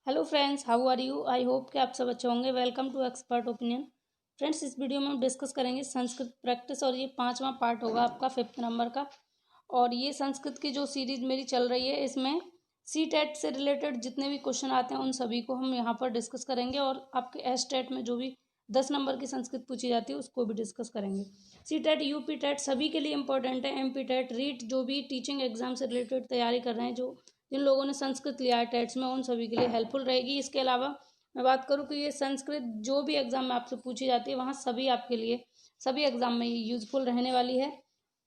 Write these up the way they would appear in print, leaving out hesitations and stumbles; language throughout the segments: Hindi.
Hello friends, how are you. I hope कि आप सब अच्छे होंगे। Welcome to expert opinion. Friends, इस वीडियो में हम डिस्कस करेंगे संस्कृत प्रैक्टिस और ये 5वां पार्ट होगा आपका 5th नंबर का। और ये संस्कृत की जो सीरीज मेरी चल रही है, इसमें सी टेट से रिलेटेड जितने भी क्वेश्चन आते हैं उन सभी को हम यहाँ पर डिस्कस करेंगे। और आपके एस टेट में जो भी 10 नंबर की संस्कृत पूछी जाती है उसको भी डिस्कस करेंगे। सी टेट, यूपी टेट सभी के लिए इंपॉर्टेंट है। एमपी टेट, रीट, जो भी टीचिंग एग्जाम से रिलेटेड तैयारी कर रहे हैं, जो जिन लोगों ने संस्कृत लिया है टेट्स में, उन सभी के लिए हेल्पफुल रहेगी। इसके अलावा मैं बात करूँ कि ये संस्कृत जो भी एग्जाम में आपसे पूछी जाती है वहाँ सभी आपके लिए सभी एग्जाम में यूजफुल रहने वाली है।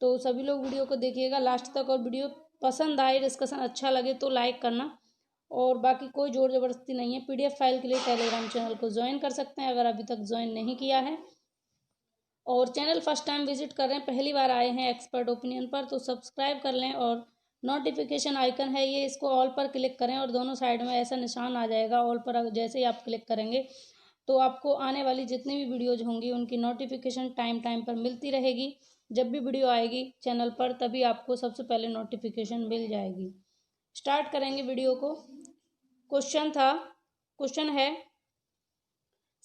तो सभी लोग वीडियो को देखिएगा लास्ट तक। और वीडियो पसंद आए, डिस्कशन अच्छा लगे तो लाइक करना। और बाकी कोई जोर जबरदस्ती नहीं है। पीडीएफ फाइल के लिए टेलीग्राम चैनल को ज्वाइन कर सकते हैं अगर अभी तक ज्वाइन नहीं किया है। और चैनल फर्स्ट टाइम विजिट कर रहे हैं, पहली बार आए हैं एक्सपर्ट ओपिनियन पर, तो सब्सक्राइब कर लें। और नोटिफिकेशन आइकन है ये, इसको ऑल पर क्लिक करें और दोनों साइड में ऐसा निशान आ जाएगा ऑल पर। जैसे ही आप क्लिक करेंगे तो आपको आने वाली जितनी भी वीडियोज होंगी उनकी नोटिफिकेशन टाइम टाइम पर मिलती रहेगी। जब भी वीडियो आएगी चैनल पर तभी आपको सबसे पहले नोटिफिकेशन मिल जाएगी। स्टार्ट करेंगे वीडियो को। क्वेश्चन है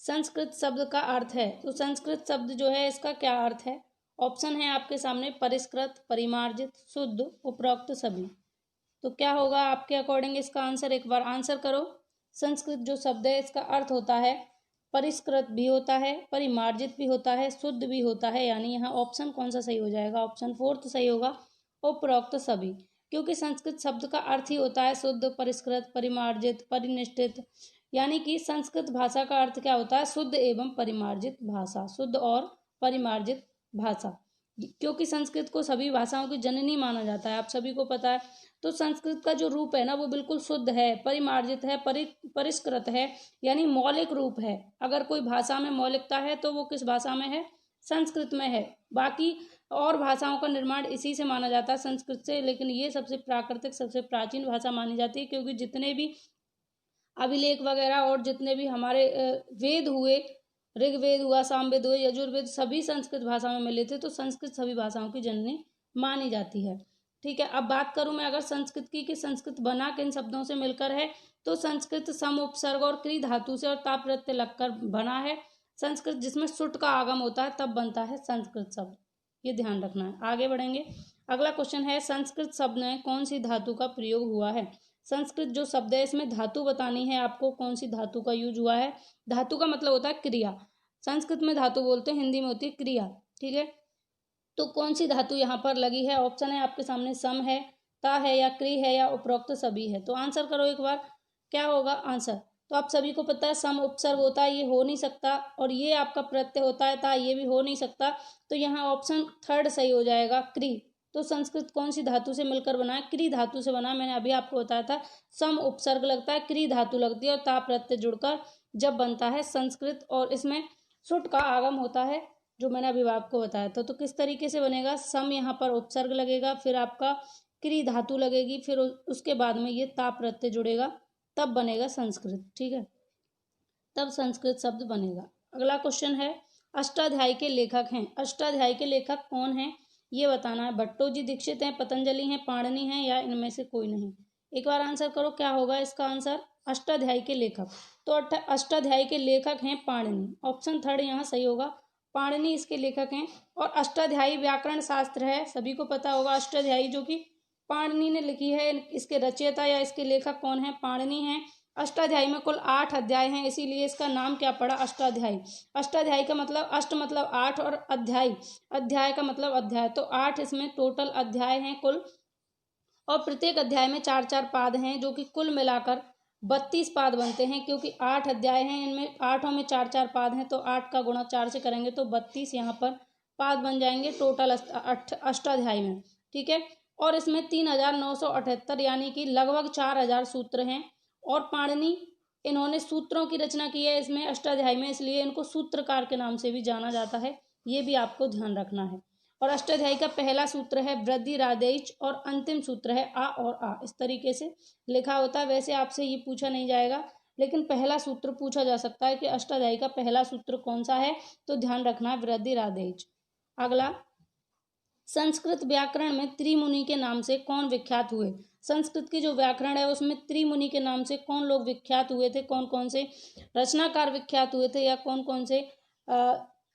संस्कृत शब्द का अर्थ है। तो संस्कृत शब्द जो है इसका क्या अर्थ है। ऑप्शन है आपके सामने, परिष्कृत, परिमार्जित, शुद्ध, उपरोक्त सभी। तो क्या होगा आपके अकॉर्डिंग इसका आंसर, एक बार आंसर करो। संस्कृत जो शब्द है इसका अर्थ होता है परिष्कृत भी होता है, परिमार्जित भी होता है, शुद्ध भी होता है। यानी यहाँ ऑप्शन कौन सा सही हो जाएगा, ऑप्शन 4 सही होगा, उपरोक्त सभी। क्योंकि संस्कृत शब्द का अर्थ ही होता है शुद्ध, परिष्कृत, परिमार्जित, परिनिष्ठित। यानी कि संस्कृत भाषा का अर्थ क्या होता है, शुद्ध एवं परिमार्जित भाषा, शुद्ध और परिमार्जित भाषा। क्योंकि संस्कृत को सभी भाषाओं की जननी माना जाता है, आप सभी को पता है। तो संस्कृत का जो रूप है ना वो बिल्कुल शुद्ध है, परिमार्जित है, परिष्कृत है, यानी मौलिक रूप है। अगर कोई भाषा में मौलिकता है तो वो किस भाषा में है, संस्कृत में है। बाकी और भाषाओं का निर्माण इसी से माना जाता है, संस्कृत से। लेकिन ये सबसे प्राकृतिक, सबसे प्राचीन भाषा मानी जाती है। क्योंकि जितने भी अभिलेख वगैरह और जितने भी हमारे वेद हुए, ऋग्वेद हुआ, सामवेद हुआ, यजुर्वेद, सभी संस्कृत भाषा में मिले थे। तो संस्कृत सभी भाषाओं की जननी मानी जाती है। ठीक है, अब बात करूं मैं अगर संस्कृत की कि संस्कृत बना किन शब्दों से मिलकर है, तो संस्कृत सम, उपसर्ग और क्री धातु से और ताप प्रत्यय लगकर बना है। संस्कृत जिसमें सुट का आगम होता है तब बनता है संस्कृत शब्द, ये ध्यान रखना है। आगे बढ़ेंगे। अगला क्वेश्चन है संस्कृत शब्द में कौन सी धातु का प्रयोग हुआ है। संस्कृत जो शब्द है इसमें धातु बतानी है आपको, कौन सी धातु का यूज हुआ है। धातु का मतलब होता है क्रिया, संस्कृत में धातु बोलते हैं, हिंदी में होती है क्रिया। ठीक है, तो कौन सी धातु यहाँ पर लगी है। ऑप्शन है आपके सामने, सम है, ता है, या क्री है, या उपरोक्त सभी है। तो आंसर करो एक बार, क्या होगा आंसर। तो आप सभी को पता है सम उपसर्ग होता है, ये हो नहीं सकता। और ये आपका प्रत्यय होता है ता, ये भी हो नहीं सकता। तो यहाँ ऑप्शन 3 सही हो जाएगा, क्री। तो संस्कृत कौन सी धातु से मिलकर बना है, क्री धातु से बना है। मैंने अभी आपको बताया था सम उपसर्ग लगता है, क्री धातु लगती है और ता प्रत्यय जुड़कर जब बनता है संस्कृत। और इसमें सुट का आगम होता है, जो मैंने अभी आपको बताया था। तो किस तरीके से बनेगा, सम यहाँ पर उपसर्ग लगेगा, फिर आपका क्री धातु लगेगी, फिर उसके बाद में ये ता प्रत्यय जुड़ेगा, तब बनेगा संस्कृत। ठीक है, तब संस्कृत शब्द बनेगा। अगला क्वेश्चन है अष्टाध्यायी के लेखक हैं। अष्टाध्यायी के लेखक कौन है ये बताना है। भट्टोजी दीक्षित हैं, पतंजलि हैं, पाणिनि हैं, या इनमें से कोई नहीं। एक बार आंसर करो, क्या होगा इसका आंसर। अष्टाध्यायी के लेखक, तो अष्टाध्यायी के लेखक हैं पाणिनि। ऑप्शन 3 यहाँ सही होगा, पाणिनि इसके लेखक हैं। और अष्टाध्यायी व्याकरण शास्त्र है, सभी को पता होगा। अष्टाध्यायी जो कि पाणिनि ने लिखी है, इसके रचयिता या इसके लेखक कौन है, पाणिनि हैं। अष्टाध्यायी में कुल 8 अध्याय हैं, इसीलिए इसका नाम क्या पड़ा, अष्टाध्यायी। अष्टाध्यायी का मतलब अष्ट मतलब 8 और अध्याय, अध्याय का मतलब अध्याय। तो 8 इसमें टोटल अध्याय हैं कुल। और प्रत्येक अध्याय में 4-4 पाद हैं, जो कि कुल मिलाकर 32 पाद बनते हैं। क्योंकि 8 अध्याय हैं, इनमें 8 में 4-4 पाद हैं, तो 8 का गुणा 4 से करेंगे तो 32 यहाँ पर पाद बन जाएंगे टोटल अष्टाध्याय में। ठीक है, और इसमें 3978 यानी कि लगभग 4000 सूत्र हैं। और पाणिनि, इन्होंने सूत्रों की रचना की है इसमें अष्टाध्याय में, इसलिए इनको सूत्रकार के नाम से भी जाना जाता है। ये भी आपको ध्यान रखना है। और अष्टाध्यायी का पहला सूत्र है वृद्धि राधेच, और अंतिम सूत्र है आ और आ। इस तरीके से लिखा होता है। वैसे आपसे ये पूछा नहीं जाएगा, लेकिन पहला सूत्र पूछा जा सकता है कि अष्टाध्यायी का पहला सूत्र कौन सा है, तो ध्यान रखना है वृद्धि राधेच। अगला, संस्कृत व्याकरण में त्रिमुनि के नाम से कौन विख्यात हुए। संस्कृत की जो व्याकरण है उसमें त्रिमुनि के नाम से कौन लोग विख्यात हुए थे, कौन कौन से रचनाकार विख्यात हुए थे, या कौन कौन से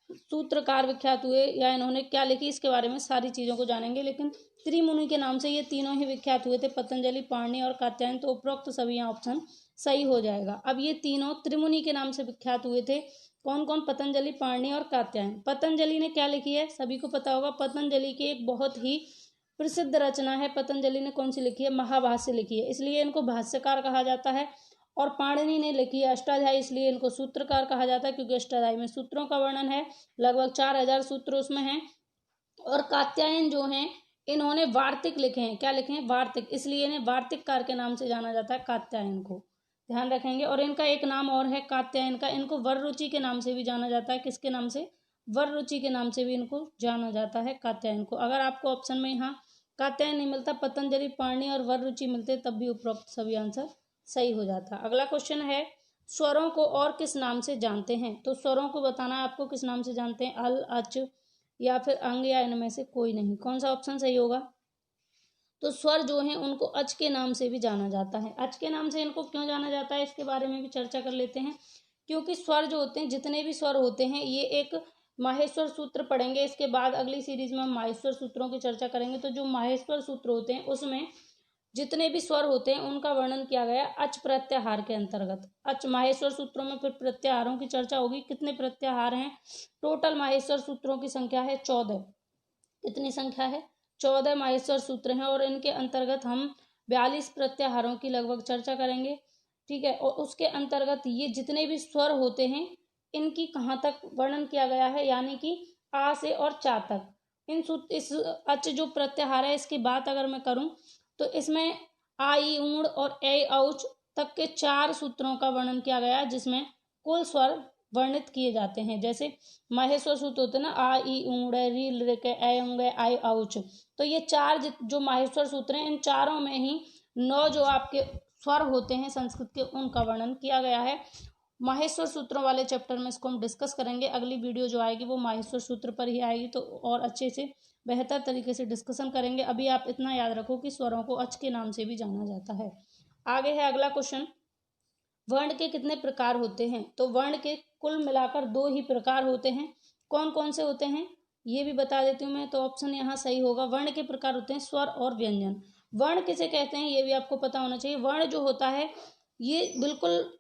सूत्रकार विख्यात हुए, या इन्होंने क्या लिखी, इसके बारे में सारी चीज़ों को जानेंगे। लेकिन त्रिमुनि के नाम से ये तीनों ही विख्यात हुए थे, पतंजलि, पाणिनि और कात्यायन। तो उपरोक्त सभी यहाँ ऑप्शन सही हो जाएगा। अब ये तीनों त्रिमुनि के नाम से विख्यात हुए थे, कौन कौन, पतंजलि, पाणिनि और कात्यायन। पतंजलि ने क्या लिखी है, सभी को पता होगा, पतंजलि की एक बहुत ही प्रसिद्ध रचना है। पतंजलि ने कौन सी लिखी है, महाभाष्य लिखी है, इसलिए इनको भाष्यकार कहा जाता है। और पाणिनि ने लिखी है अष्टाध्यायी, इसलिए इनको सूत्रकार कहा जाता है, क्योंकि अष्टाध्यायी में सूत्रों का वर्णन है, लगभग 4000 सूत्र उसमें हैं। और कात्यायन जो हैं, इन्होंने वार्तिक लिखे हैं, क्या लिखे हैं, वार्तिक, इसलिए इन्हें वार्तिककार के नाम से जाना जाता है, कात्यायन को ध्यान रखेंगे। और इनका एक नाम और है कात्यायन का, इनको वररुचि के नाम से भी जाना जाता है। किसके नाम से, वररुचि के नाम से भी इनको जाना जाता है, कात्यायन को। अगर आपको ऑप्शन में यहाँ कात्यायन नहीं मिलता, पतंजलि, पाणिनि और वररुचि मिलते, तब भी उपरोक्त सभी आंसर सही हो जाता। अगला क्वेश्चन है, स्वरों को और किस नाम से जानते हैं। तो स्वरों को बताना है आपको, किस नाम से जानते हैं, अल, अच या फिर अंग, या इनमें से कोई नहीं। कौन सा ऑप्शन सही होगा। तो स्वर जो हैं उनको अच के नाम से भी जाना जाता है। अच के नाम से इनको क्यों जाना जाता है, इसके बारे में भी चर्चा कर लेते हैं। क्योंकि स्वर जो होते हैं, जितने भी स्वर होते हैं, ये एक माहेश्वर सूत्र पढ़ेंगे, इसके बाद अगली सीरीज में हम माहेश्वर सूत्रों की चर्चा करेंगे। तो जो माहेश्वर सूत्र होते हैं उसमें जितने भी स्वर होते हैं उनका वर्णन किया गया अच प्रत्याहार के अंतर्गत। अच माहेश्वर सूत्रों में फिर प्रत्याहारों की चर्चा होगी। कितने प्रत्याहार हैं, टोटल माहेश्वर सूत्रों की संख्या है 14। कितनी संख्या है, 14 माहेश्वर सूत्र हैं, और इनके अंतर्गत हम 42 प्रत्याहारों की लगभग चर्चा करेंगे, ठीक है। और उसके अंतर्गत ये जितने भी स्वर होते हैं इनकी कहाँ तक वर्णन किया गया है, यानी कि आ से और चा तक। इस अच जो प्रत्याहार है, इसकी बात अगर मैं करूं तो इसमें आ, ई, ऊण और ए, औच तक के 4 सूत्रों का वर्णन किया गया है, जिसमें कुल स्वर वर्णित किए जाते हैं। जैसे माहेश्वर सूत्र होते हैं ना, आ, ई, ऊण, री, लृ, ए, उंग, आई, औच। तो ये 4 जो माहेश्वर सूत्र हैं, इन चारों में ही 9 जो आपके स्वर होते हैं संस्कृत के, उनका वर्णन किया गया है। माहेश्वर सूत्रों वाले चैप्टर में इसको हम डिस्कस करेंगे। अगली वीडियो जो आएगी वो माहेश्वर सूत्र पर ही आएगी, तो और अच्छे से बेहतर तरीके से डिस्कशन करेंगे। अभी आप इतना याद रखो कि स्वरों को अच के नाम से भी जाना जाता है। आगे है अगला क्वेश्चन, वर्ण के कितने प्रकार होते हैं। तो वर्ण के कुल मिलाकर 2 ही प्रकार होते हैं। कौन कौन से होते हैं ये भी बता देती हूँ मैं। तो ऑप्शन यहाँ सही होगा, वर्ण के प्रकार होते हैं स्वर और व्यंजन। वर्ण किसे कहते हैं ये भी आपको पता होना चाहिए। वर्ण जो होता है ये बिल्कुल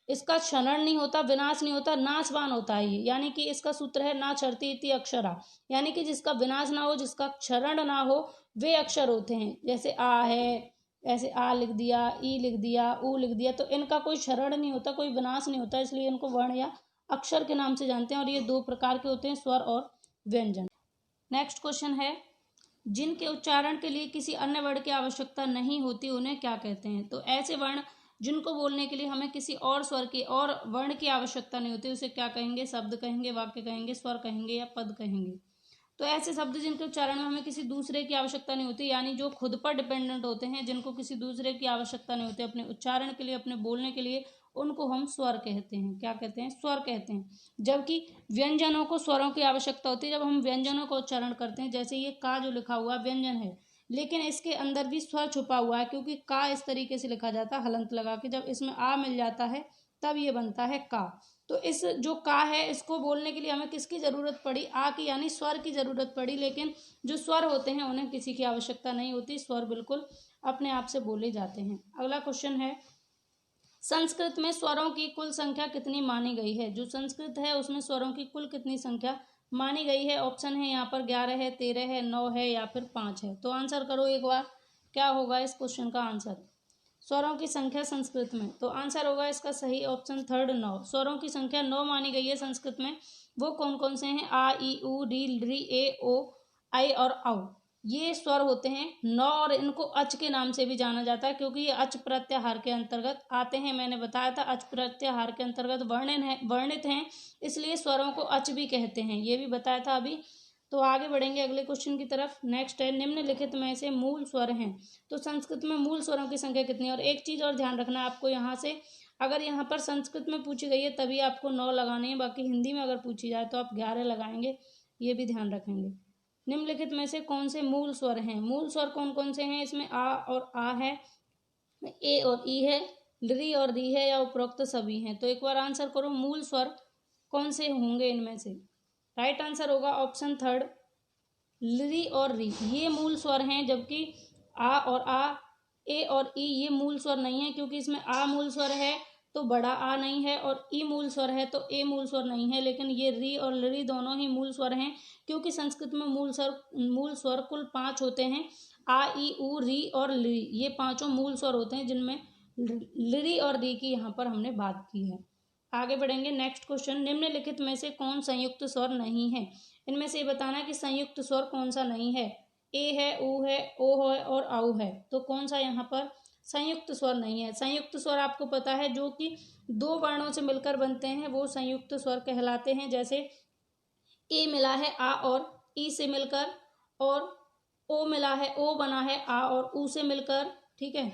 इसका क्षरण नहीं होता, विनाश नहीं होता, नाशवान होता है ये। यानी कि इसका सूत्र है ना क्षरति इति अक्षरा, यानी कि जिसका विनाश ना हो, जिसका क्षरण ना हो, वे अक्षर होते हैं। जैसे आ है, ऐसे आ लिख दिया, ई लिख दिया, ऊ लिख दिया, तो इनका कोई क्षरण नहीं होता, कोई विनाश नहीं होता, इसलिए इनको वर्ण या अक्षर के नाम से जानते हैं। और ये 2 प्रकार के होते हैं, स्वर और व्यंजन। नेक्स्ट क्वेश्चन है, जिनके उच्चारण के लिए किसी अन्य वर्ण की आवश्यकता नहीं होती उन्हें क्या कहते हैं। तो ऐसे वर्ण जिनको बोलने के लिए हमें किसी और स्वर की और वर्ण की आवश्यकता नहीं होती, उसे क्या कहेंगे, शब्द कहेंगे, वाक्य कहेंगे, स्वर कहेंगे या पद कहेंगे। तो ऐसे शब्द जिनके उच्चारण में हमें किसी दूसरे की आवश्यकता नहीं होती, यानी जो खुद पर डिपेंडेंट होते हैं, जिनको किसी दूसरे की आवश्यकता नहीं होती अपने उच्चारण के लिए, अपने बोलने के लिए, उनको हम स्वर कहते हैं। क्या कहते हैं, स्वर कहते हैं। जबकि व्यंजनों को स्वरों की आवश्यकता होती है जब हम व्यंजनों का उच्चारण करते हैं। जैसे ये का जो लिखा हुआ व्यंजन है, लेकिन इसके अंदर भी स्वर छुपा हुआ है, क्योंकि का इस तरीके से लिखा जाता है हलंत लगा के, जब इसमें आ मिल जाता है तब ये बनता है का। तो इस जो का है इसको बोलने के लिए हमें किसकी जरूरत पड़ी, आ की, यानी स्वर की जरूरत पड़ी। लेकिन जो स्वर होते हैं उन्हें किसी की आवश्यकता नहीं होती, स्वर बिल्कुल अपने आप से बोले जाते हैं। अगला क्वेश्चन है, संस्कृत में स्वरों की कुल संख्या कितनी मानी गई है। जो संस्कृत है उसमें स्वरों की कुल कितनी संख्या मानी गई है। ऑप्शन है यहाँ पर 11 है, 13 है, 9 है या फिर 5 है। तो आंसर करो एक बार, क्या होगा इस क्वेश्चन का आंसर, स्वरों की संख्या संस्कृत में। तो आंसर होगा इसका सही ऑप्शन थर्ड 9। स्वरों की संख्या 9 मानी गई है संस्कृत में। वो कौन कौन से हैं, आ, ई, ऊ, री, री, ए, ओ, आई और औ। ये स्वर होते हैं 9, और इनको अच के नाम से भी जाना जाता है, क्योंकि ये अच प्रत्याहार के अंतर्गत आते हैं। मैंने बताया था अच प्रत्याहार के अंतर्गत वर्णित हैं, इसलिए स्वरों को अच भी कहते हैं, ये भी बताया था अभी। तो आगे बढ़ेंगे अगले क्वेश्चन की तरफ। नेक्स्ट है, निम्नलिखित में से मूल स्वर हैं। तो संस्कृत में मूल स्वरों की संख्या कितनी है। और एक चीज और ध्यान रखना है आपको यहाँ से, अगर यहाँ पर संस्कृत में पूछी गई है तभी आपको 9 लगाने हैं, बाकी हिंदी में अगर पूछी जाए तो आप 11 लगाएंगे, ये भी ध्यान रखेंगे। निम्नलिखित में से कौन से मूल स्वर हैं? मूल स्वर कौन कौन से हैं? इसमें आ और आ है, ए और ई है, री और री है, या उपरोक्त सभी हैं? तो एक बार आंसर करो, मूल स्वर कौन से होंगे इनमें से? राइट आंसर होगा ऑप्शन थर्ड, री और री, ये मूल स्वर हैं, जबकि आ और आ, ए और ई ये मूल स्वर नहीं है, क्योंकि इसमें आ मूल स्वर है तो बड़ा आ नहीं है, और ई मूल स्वर है तो ए मूल स्वर नहीं है। लेकिन ये री और री दोनों ही मूल स्वर हैं, क्योंकि संस्कृत में मूल स्वर कुल 5 होते हैं। आ, ई, उ, री और ली, ये पांचों मूल स्वर होते हैं, जिनमें री और री की यहाँ पर हमने बात की है। आगे बढ़ेंगे, नेक्स्ट क्वेश्चन, निम्नलिखित में से कौन संयुक्त स्वर नहीं है? इनमें से बताना कि संयुक्त स्वर कौन सा नहीं है। ए है, उ है, ओ है और औ है, तो कौन सा यहाँ पर संयुक्त स्वर नहीं है? संयुक्त स्वर आपको पता है जो कि 2 वर्णों से मिलकर बनते हैं, वो संयुक्त स्वर कहलाते हैं। जैसे ए मिला है आ और ई से मिलकर, और ओ मिला है, ओ बना है आ और उ से मिलकर, ठीक है,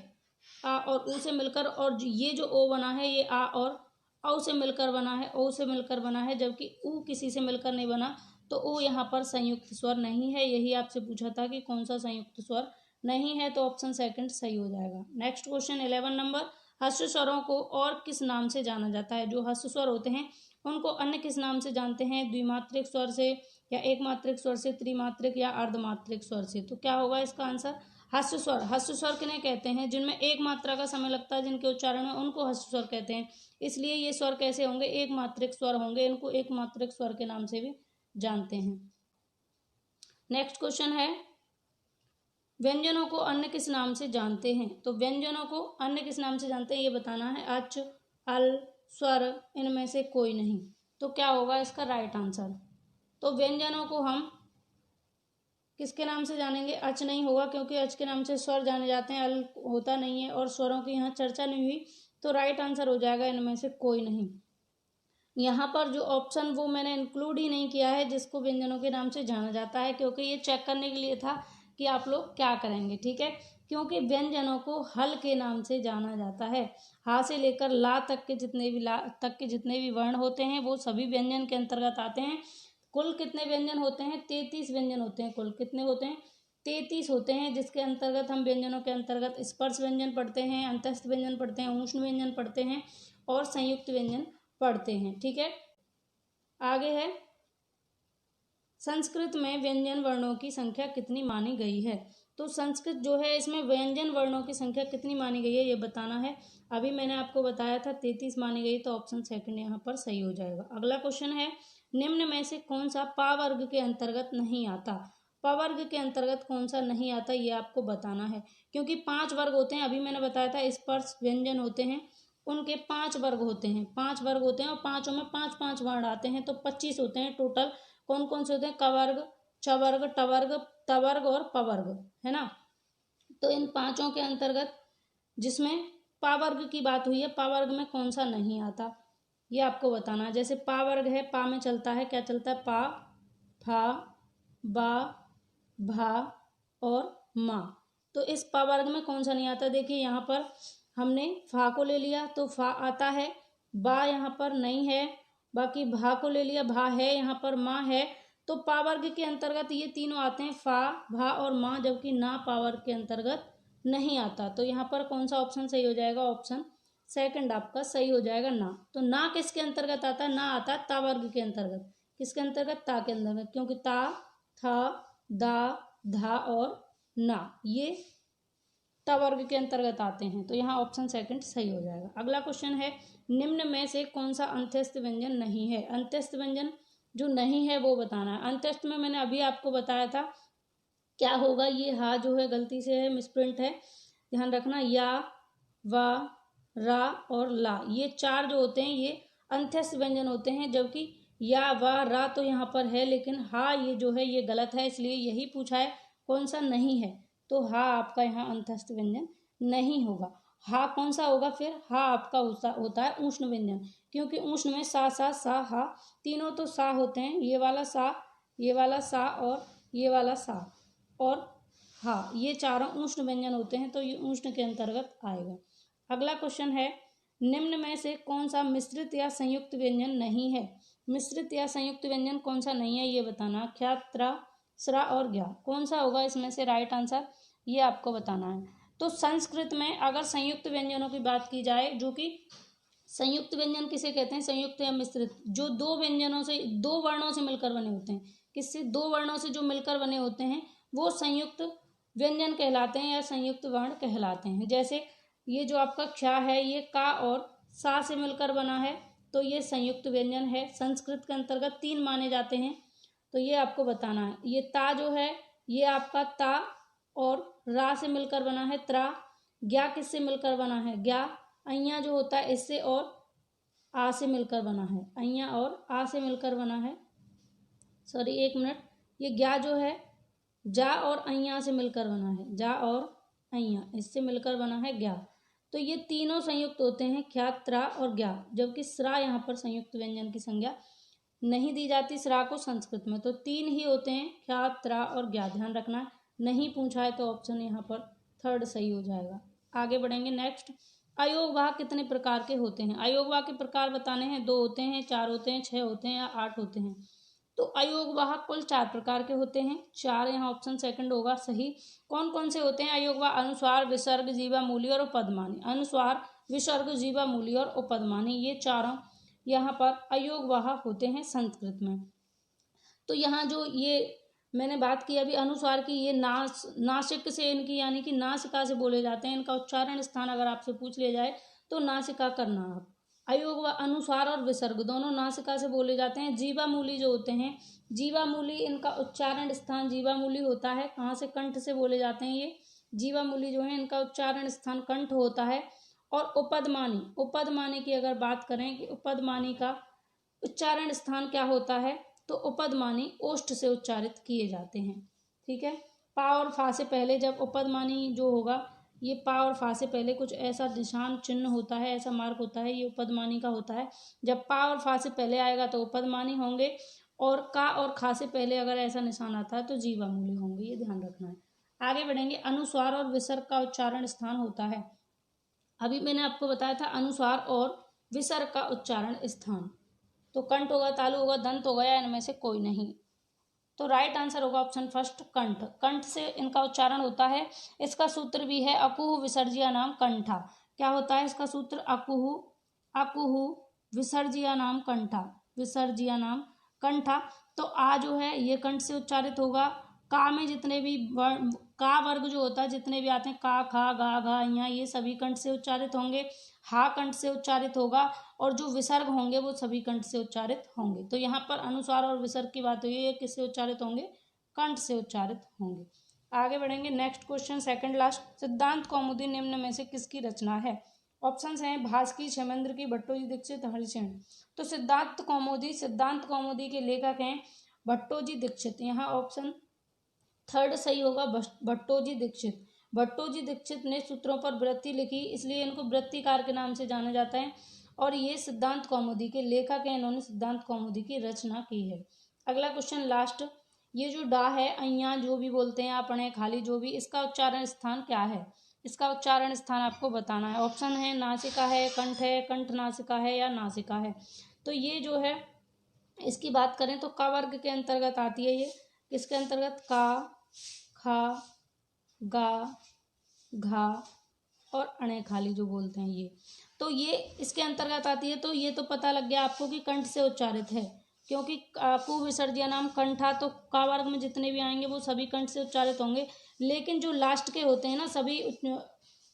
आ और उ से मिलकर, और ये जो ओ बना है ये आ और औ से मिलकर बना है, ओ से मिलकर बना है, जबकि उ किसी से मिलकर नहीं बना, तो उ यहाँ पर संयुक्त स्वर नहीं है। यही आपसे पूछा था कि कौन सा संयुक्त स्वर नहीं है, तो ऑप्शन सेकंड सही हो जाएगा। नेक्स्ट क्वेश्चन 11 नंबर, हर्ष स्वरों को और किस नाम से जाना जाता है? जो हर्ष स्वर होते हैं उनको अन्य किस नाम से जानते हैं? द्विमात्रिक स्वर से, या एक मात्रिक स्वर से, त्रिमात्रिक या अर्धमात्रिक स्वर से? तो क्या होगा इसका आंसर? हर्ष स्वर। हर्ष स्वर किन्हें कहते हैं? जिनमें एक मात्रा का समय लगता है, जिनके उच्चारण में, उनको हर्ष स्वर कहते हैं। इसलिए ये स्वर कैसे होंगे? एक मात्रिक स्वर होंगे, इनको एक मात्रिक स्वर के नाम से भी जानते हैं। नेक्स्ट क्वेश्चन है, व्यंजनों को अन्य किस नाम से जानते हैं? तो व्यंजनों को अन्य किस नाम से जानते हैं ये बताना है। अच, अल, स्वर, इनमें से कोई नहीं। तो क्या होगा इसका राइट आंसर? तो व्यंजनों को हम किसके नाम से जानेंगे? अच नहीं होगा, क्योंकि अच के नाम से स्वर जाने जाते हैं, अल होता नहीं है, और स्वरों की यहाँ चर्चा नहीं हुई, तो राइट आंसर हो जाएगा इनमें से कोई नहीं। यहाँ पर जो ऑप्शन वो मैंने इंक्लूड ही नहीं किया है जिसको व्यंजनों के नाम से जाना जाता है, क्योंकि ये चेक करने के लिए था कि आप लोग क्या करेंगे, ठीक है। क्योंकि व्यंजनों को हल के नाम से जाना जाता है। हा से लेकर ला तक के जितने भी वर्ण होते हैं वो सभी व्यंजन के अंतर्गत आते हैं। कुल कितने व्यंजन होते हैं? 33 व्यंजन होते हैं। कुल कितने होते हैं? 33 होते हैं, जिसके अंतर्गत हम व्यंजनों के अंतर्गत स्पर्श व्यंजन पढ़ते हैं, अंतस्थ व्यंजन पढ़ते हैं, ऊष्ण व्यंजन पढ़ते हैं और संयुक्त व्यंजन पढ़ते हैं, ठीक है। आगे है, संस्कृत में व्यंजन वर्णों की संख्या कितनी मानी गई है? तो संस्कृत जो है इसमें व्यंजन वर्णों की संख्या कितनी मानी गई है ये बताना है। अभी मैंने आपको बताया था 33 मानी गई, तो ऑप्शन सेकंड यहाँ पर सही हो जाएगा। अगला क्वेश्चन है, निम्न में से कौन सा पा वर्ग के अंतर्गत नहीं आता? पा वर्ग के अंतर्गत कौन सा नहीं आता ये आपको बताना है, क्योंकि 5 वर्ग होते हैं। अभी मैंने बताया था स्पर्श व्यंजन होते हैं, उनके 5 वर्ग होते हैं। 5 वर्ग होते हैं और पांचों में 5-5 वर्ण आते हैं, तो 25 होते हैं टोटल। कौन कौन से होते हैं? कवर्ग, चवर्ग, टवर्ग, तवर्ग और पवर्ग, है ना। तो इन पांचों के अंतर्गत जिसमें पा वर्ग की बात हुई है, पा वर्ग में कौन सा नहीं आता ये आपको बताना है। जैसे पा वर्ग है, पा में चलता है, क्या चलता है? पा, फा, बा, भा और मा। तो इस पा वर्ग में कौन सा नहीं आता? देखिए यहाँ पर हमने फा को ले लिया तो फा आता है, बा यहाँ पर नहीं है, बाकी भा को ले लिया, भा है यहाँ पर, माँ है। तो पा वर्ग के अंतर्गत ये तीनों आते हैं, फा, भा और माँ, जबकि ना पा वर्ग के अंतर्गत नहीं आता। तो यहाँ पर कौन सा ऑप्शन सही हो जाएगा? ऑप्शन सेकंड आपका सही हो जाएगा, ना। तो ना किसके अंतर्गत आता है? ना आता है ता वर्ग के अंतर्गत। किसके अंतर्गत? ता के अंतर्गत, क्योंकि ता, था, दा, धा और ना ये ता वर्ग के अंतर्गत आते हैं। तो यहाँ ऑप्शन सेकंड सही हो जाएगा। अगला क्वेश्चन है, निम्न में से कौन सा अंत्यस्थ व्यंजन नहीं है? अंत्यस्थ व्यंजन जो नहीं है वो बताना है। अंत्यस्थ में मैंने अभी आपको बताया था क्या होगा। ये हा जो है गलती से है, मिसप्रिंट है, ध्यान रखना। या, वा, रा और ला, ये 4 जो होते हैं ये अंत्यस्थ व्यंजन होते हैं, जबकि या, वा, रा तो यहाँ पर है, लेकिन हा ये जो है ये गलत है, इसलिए यही पूछा है कौन सा नहीं है। तो हा आपका यहाँ अंत्यस्थ व्यंजन नहीं होगा। हा कौन सा होगा फिर? हा आपका होता है ऊष्ण व्यंजन, क्योंकि ऊष्ण में सा, सा, सा, हा, तीनों तो सा होते हैं। ये वाला सा, ये वाला सा और ये वाला सा और हा, ये चारों ऊष्ण व्यंजन होते हैं, तो ये ऊष्ण के अंतर्गत आएगा। अगला क्वेश्चन है, निम्न में से कौन सा मिश्रित या संयुक्त व्यंजन नहीं है? मिश्रित या संयुक्त व्यंजन कौन सा नहीं है ये बताना। ख्यात्रा, स्रा और ज्ञा। कौन सा होगा इसमें से राइट आंसर, ये आपको बताना है। तो संस्कृत में अगर संयुक्त व्यंजनों की बात की जाए, जो कि संयुक्त व्यंजन किसे कहते हैं, संयुक्त या मिश्रित, जो दो व्यंजनों से, दो वर्णों से मिलकर बने होते हैं, किससे, दो वर्णों से जो मिलकर बने होते हैं वो संयुक्त व्यंजन कहलाते हैं या संयुक्त वर्ण कहलाते हैं। जैसे ये जो आपका क्ष है ये का और सा से मिलकर बना है, तो ये संयुक्त व्यंजन है। संस्कृत के अंतर्गत 3 माने जाते हैं, तो ये आपको बताना है। ये ता जो है ये आपका ता और रा से मिलकर बना है त्रा। ज्ञा किससे मिलकर बना है, ज्ञा। अइया जो होता है इससे और आ से मिलकर बना है, अइया और आ से मिलकर बना है, सॉरी 1 मिनट, ये ज्ञा जो है जा और अइया से मिलकर बना है, जा और अइया इससे मिलकर बना है ज्ञा। तो ये तीनों संयुक्त होते हैं, ख्या, त्रा और ज्ञा, जबकि स्रा यहाँ पर संयुक्त व्यंजन की संज्ञा नहीं दी जाती स्रा को संस्कृत में। तो 3 ही होते हैं, ख्या, त्रा और ज्ञा, ध्यान रखना। नहीं पूछा है तो ऑप्शन यहाँ पर थर्ड सही हो जाएगा। आगे बढ़ेंगे नेक्स्ट। अयोगवाह कितने प्रकार के होते हैं, अयोगवाह के प्रकार बताने हैं। 2 होते हैं, 4 होते हैं, 6 होते हैं या 8 होते हैं। तो अयोगवाह कुल 4 प्रकार के होते हैं, 4 यहाँ ऑप्शन सेकंड होगा सही। कौन कौन से होते हैं अयोगवाह, अनुस्वार, विसर्ग, जीवा मूली और उपपदमानी। अनुस्वार, विसर्ग, जीवा मूली और उपपदमानी, ये चारों यहाँ पर अयोगवाह होते हैं संस्कृत में। तो यहाँ जो ये मैंने बात की अभी अनुस्वार की, ये नासिक से इनकी यानी कि नासिका से बोले जाते हैं। इनका उच्चारण स्थान अगर आपसे पूछ लिया जाए तो नासिका करना आप। अयोग व अनुस्वार और विसर्ग दोनों नासिका से बोले जाते हैं। जीवा मूली जो होते हैं, जीवा मूली इनका उच्चारण स्थान जीवा मूली होता है, कहाँ से, कंठ से बोले जाते हैं ये। जीवा मूली जो है इनका उच्चारण स्थान कंठ होता है। और उपदमानी, उपदमानी की अगर बात करें कि उपदमानी का उच्चारण स्थान क्या होता है, तो उपदमानी ओष्ठ से उच्चारित किए जाते हैं। ठीक है, पा और फा से पहले जब उपदमानी जो होगा, ये पा और फा से पहले कुछ ऐसा निशान चिन्ह होता है, ऐसा मार्क होता है, ये उपदमानी का होता है। जब पा और फा से पहले आएगा तो उपदमानी होंगे, और का और खा से पहले अगर ऐसा निशान आता है तो जीवा मूली होंगे, ये ध्यान रखना है। आगे बढ़ेंगे। अनुस्वार और विसर्ग का उच्चारण स्थान होता है। अभी मैंने आपको बताया था अनुस्वार और विसर्ग का उच्चारण स्थान, तो कंठ होगा, तालु होगा, दंत होगा, या इनमें से कोई नहीं। तो राइट आंसर होगा ऑप्शन फर्स्ट कंठ। कंठ से इनका उच्चारण होता है। इसका सूत्र भी है अकुहु विसर्जिया नाम कंठा। क्या होता है इसका सूत्र, अकुहु, अकुहु विसर्जिया नाम कंठा, विसर्जिया नाम कंठा। तो आ जो है ये कंठ से उच्चारित होगा। का में जितने भी का वर्ग जो होता है, जितने भी आते हैं, का, खा, गा, घा, यहाँ, ये सभी कंठ से उच्चारित होंगे। हा कंठ से उच्चारित होगा, और जो विसर्ग होंगे वो सभी कंठ से उच्चारित होंगे। तो यहाँ पर अनुस्वार और विसर्ग की बात हुई है, किससे उच्चारित होंगे, कंठ से उच्चारित होंगे। आगे बढ़ेंगे। Next question, second last. सिद्धांत कौमुदी निम्न में से किसकी रचना है। ऑप्शंस हैं भास्की, क्षेमेंद्र की, भट्टोजी दीक्षित, हरिसेन। तो सिद्धांत कौमुदी के लेखक हैं भट्टोजी दीक्षित। यहाँ ऑप्शन थर्ड सही होगा, भट्टोजी दीक्षित। भट्टोजी दीक्षित ने सूत्रों पर वृत्ति लिखी, इसलिए इनको वृत्तिकार के नाम से जाना जाता है, और ये सिद्धांत कौमुदी के लेखक हैं, इन्होंने सिद्धांत कौमुदी की रचना की है। अगला क्वेश्चन लास्ट। ये जो डा है, अइया जो भी बोलते हैं आप, अणे, खाली जो भी, इसका उच्चारण स्थान क्या है। इसका उच्चारण स्थान आपको बताना है। ऑप्शन है नासिका है, कंठ नासिका है, या नासिका है। तो ये जो है इसकी बात करें तो का वर्ग के अंतर्गत आती है। ये किसके अंतर्गत, का, खा, गा, घा और अणे खाली जो बोलते हैं ये, तो ये इसके अंतर्गत आती है। तो ये तो पता लग गया आपको कि कंठ से उच्चारित है, क्योंकि कु विसर्जिया नाम कंठा, तो का वर्ग में जितने भी आएंगे वो सभी कंठ से उच्चारित होंगे। लेकिन जो लास्ट के होते हैं ना,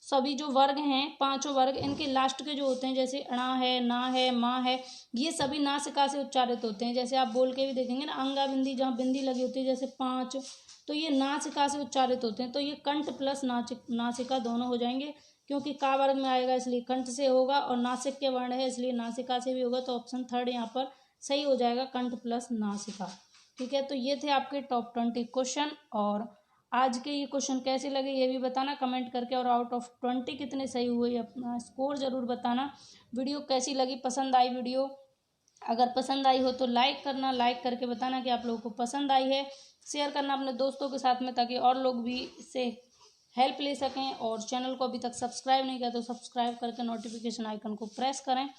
सभी जो वर्ग हैं, 5 वर्ग, इनके लास्ट के जो होते हैं, जैसे अणा है, ना है, माँ है, ये सभी नासिका से उच्चारित होते हैं। जैसे आप बोल के भी देखेंगे ना, अंगा बिंदी, जहाँ बिंदी लगी होती है, जैसे 5, तो ये नासिका से उच्चारित होते हैं। तो ये कंठ प्लस नासिका दोनों हो जाएंगे, क्योंकि का वर्ग में आएगा इसलिए कंठ से होगा, और नासिक के वर्ण है इसलिए नासिका से भी होगा। तो ऑप्शन थर्ड यहाँ पर सही हो जाएगा, कंठ प्लस नासिका। ठीक है, तो ये थे आपके टॉप 20 क्वेश्चन। और आज के ये क्वेश्चन कैसे लगे ये भी बताना कमेंट करके, और आउट ऑफ 20 कितने सही हुए अपना स्कोर जरूर बताना। वीडियो कैसी लगी, पसंद आई वीडियो, अगर पसंद आई हो तो लाइक करना, लाइक करके बताना कि आप लोगों को पसंद आई है। शेयर करना अपने दोस्तों के साथ में, ताकि और लोग भी इससे हेल्प ले सकें। और चैनल को अभी तक सब्सक्राइब नहीं किया तो सब्सक्राइब करके नोटिफिकेशन आइकन को प्रेस करें,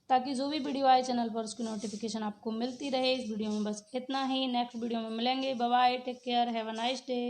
ताकि जो भी वीडियो आए चैनल पर उसकी नोटिफिकेशन आपको मिलती रहे। इस वीडियो में बस इतना ही। नेक्स्ट वीडियो में मिलेंगे। Bye bye, take care, have a nice day.